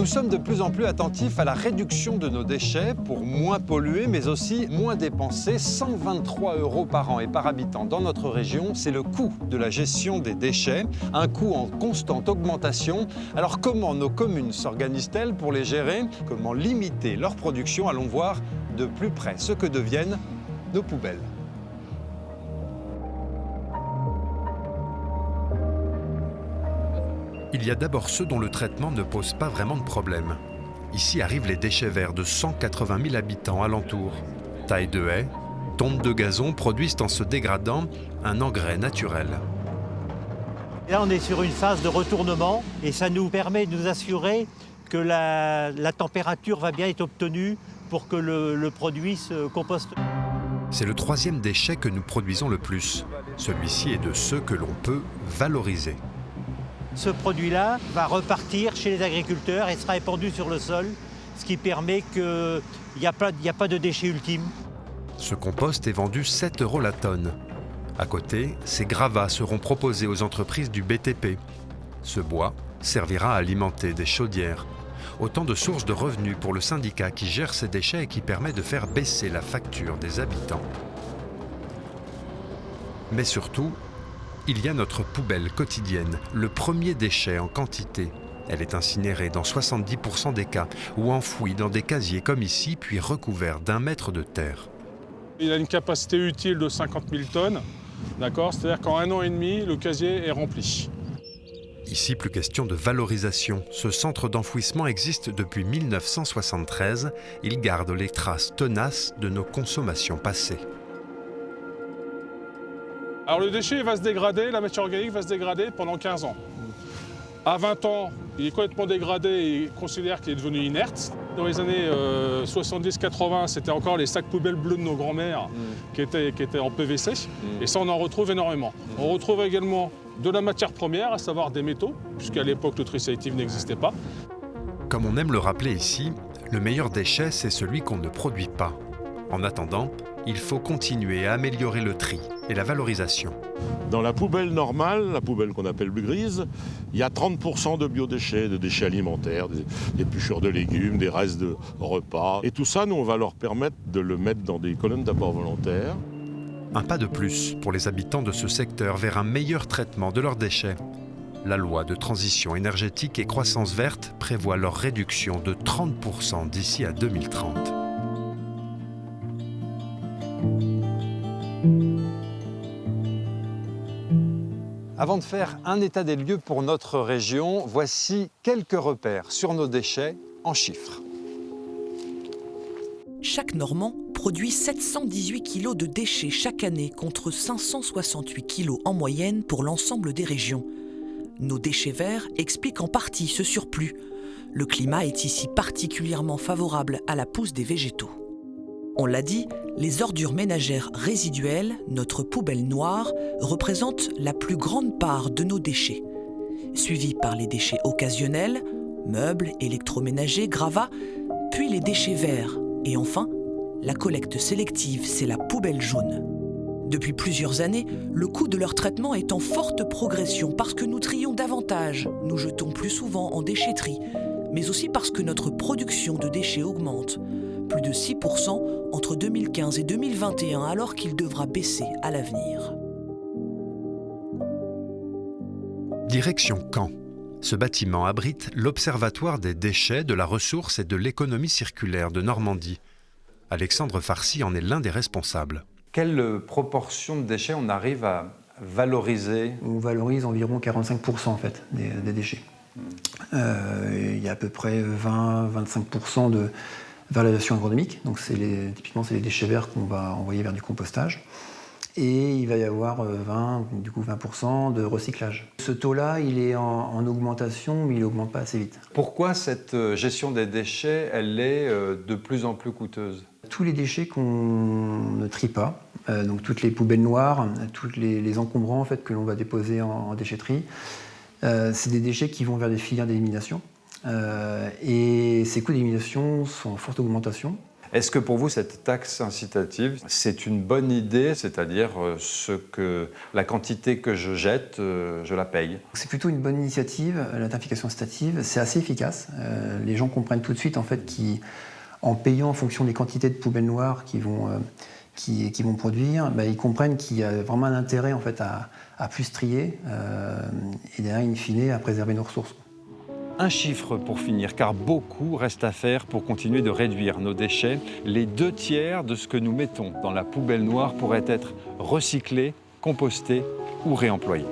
Nous sommes de plus en plus attentifs à la réduction de nos déchets pour moins polluer, mais aussi moins dépenser. 123 € par an et par habitant dans notre région, c'est le coût de la gestion des déchets, un coût en constante augmentation. Alors comment nos communes s'organisent-elles pour les gérer? Comment limiter leur production? Allons voir de plus près ce que deviennent nos poubelles. Il y a d'abord ceux dont le traitement ne pose pas vraiment de problème. Ici arrivent les déchets verts de 180 000 habitants alentour. Taille de haies, tonte de gazon produisent en se dégradant un engrais naturel. Là, on est sur une phase de retournement et ça nous permet de nous assurer que la température va bien être obtenue pour que le produit se composte. C'est le troisième déchet que nous produisons le plus. Celui-ci est de ceux que l'on peut valoriser. Ce produit-là va repartir chez les agriculteurs et sera épandu sur le sol, ce qui permet qu'il n'y a pas de déchets ultimes. Ce compost est vendu 7 € la tonne. À côté, ces gravats seront proposés aux entreprises du BTP. Ce bois servira à alimenter des chaudières. Autant de sources de revenus pour le syndicat qui gère ces déchets et qui permet de faire baisser la facture des habitants. Mais surtout, il y a notre poubelle quotidienne, le premier déchet en quantité. Elle est incinérée dans 70 % des cas ou enfouie dans des casiers comme ici, puis recouverte d'1 mètre de terre. Il a une capacité utile de 50 000 tonnes, d'accord ? C'est-à-dire qu'en 1 an et demi, le casier est rempli. Ici, plus question de valorisation. Ce centre d'enfouissement existe depuis 1973. Il garde les traces tenaces de nos consommations passées. Alors le déchet va se dégrader, la matière organique va se dégrader pendant 15 ans. À 20 ans, il est complètement dégradé et il considère qu'il est devenu inerte. Dans les années 70-80, c'était encore les sacs poubelles bleus de nos grands-mères qui étaient en PVC. Et ça, on en retrouve énormément. On retrouve également de la matière première, à savoir des métaux, puisqu'à l'époque, le tri sélectif n'existait pas. Comme on aime le rappeler ici, le meilleur déchet, c'est celui qu'on ne produit pas. En attendant, il faut continuer à améliorer le tri et la valorisation. Dans la poubelle normale, la poubelle qu'on appelle grise, il y a 30 % de biodéchets, de déchets alimentaires, des épluchures de légumes, des restes de repas. Et tout ça, nous, on va leur permettre de le mettre dans des colonnes d'apport volontaire. Un pas de plus pour les habitants de ce secteur vers un meilleur traitement de leurs déchets. La loi de transition énergétique et croissance verte prévoit leur réduction de 30 % d'ici à 2030. Avant de faire un état des lieux pour notre région, voici quelques repères sur nos déchets en chiffres. Chaque Normand produit 718 kg de déchets chaque année contre 568 kg en moyenne pour l'ensemble des régions. Nos déchets verts expliquent en partie ce surplus. Le climat est ici particulièrement favorable à la pousse des végétaux. On l'a dit, les ordures ménagères résiduelles, notre poubelle noire, représentent la plus grande part de nos déchets. Suivis par les déchets occasionnels, meubles, électroménagers, gravats, puis les déchets verts. Et enfin, la collecte sélective, c'est la poubelle jaune. Depuis plusieurs années, le coût de leur traitement est en forte progression parce que nous trions davantage, nous jetons plus souvent en déchetterie, mais aussi parce que notre production de déchets augmente. Plus de 6 % entre 2015 et 2021, alors qu'il devra baisser à l'avenir. Direction Caen. Ce bâtiment abrite l'Observatoire des déchets, de la ressource et de l'économie circulaire de Normandie. Alexandre Farcy en est l'un des responsables. Quelle proportion de déchets on arrive à valoriser? On valorise environ 45 % en fait, des déchets. Il y a à peu près 20-25 % de valorisation agronomique, donc typiquement c'est les déchets verts qu'on va envoyer vers du compostage. Et il va y avoir 20% de recyclage. Ce taux-là, il est en augmentation, mais il n'augmente pas assez vite. Pourquoi cette gestion des déchets, elle est de plus en plus coûteuse? Tous les déchets qu'on ne trie pas, donc toutes les poubelles noires, tous les encombrants en fait, que l'on va déposer en déchetterie, c'est des déchets qui vont vers des filières d'élimination. Et ces coûts d'élimination sont en forte augmentation. Est-ce que pour vous, cette taxe incitative, c'est une bonne idée, c'est-à-dire la quantité que je jette, je la paye? C'est plutôt une bonne initiative, la tarification incitative. C'est assez efficace. Les gens comprennent tout de suite en fait, qu'en payant en fonction des quantités de poubelles noires qu'ils vont produire, ils comprennent qu'il y a vraiment un intérêt en fait, à plus trier et derrière, in fine, à préserver nos ressources. Un chiffre pour finir, car beaucoup reste à faire pour continuer de réduire nos déchets. Les 2/3 de ce que nous mettons dans la poubelle noire pourraient être recyclés, compostés ou réemployés.